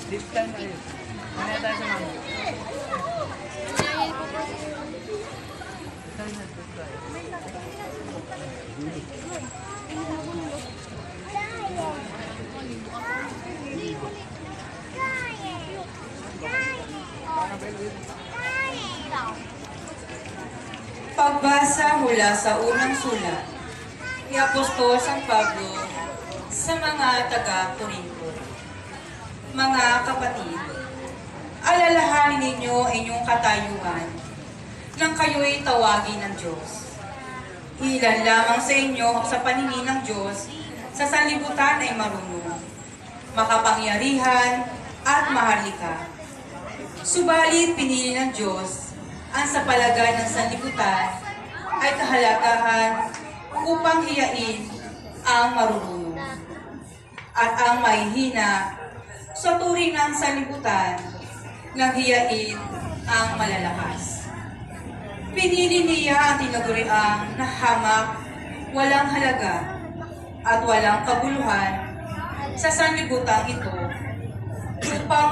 This time tayo. Mamaya tayo sa mama. Pagbasa mula sa unang sulat ni Apostol San Pablo sa mga taga-Corinto. Mga kapatid, alalahanin ninyo inyong katayuan nang kayo'y tawagin ng Diyos. Ilan lamang sa inyo sa paningin ng Diyos sa sanlibutan ay marunong, makapangyarihan at maharlika. Subalit pinili ng Diyos ang sa palagay ng sanlibutan ay kahalagahan upang hiyain ang marunong at ang mahihina sa turingan ng sanlibutan nang hiyain ang malalakas. Pinili niya ang tinaguriang na hamak, walang halaga at walang kabuluhan sa sanlibutan ito upang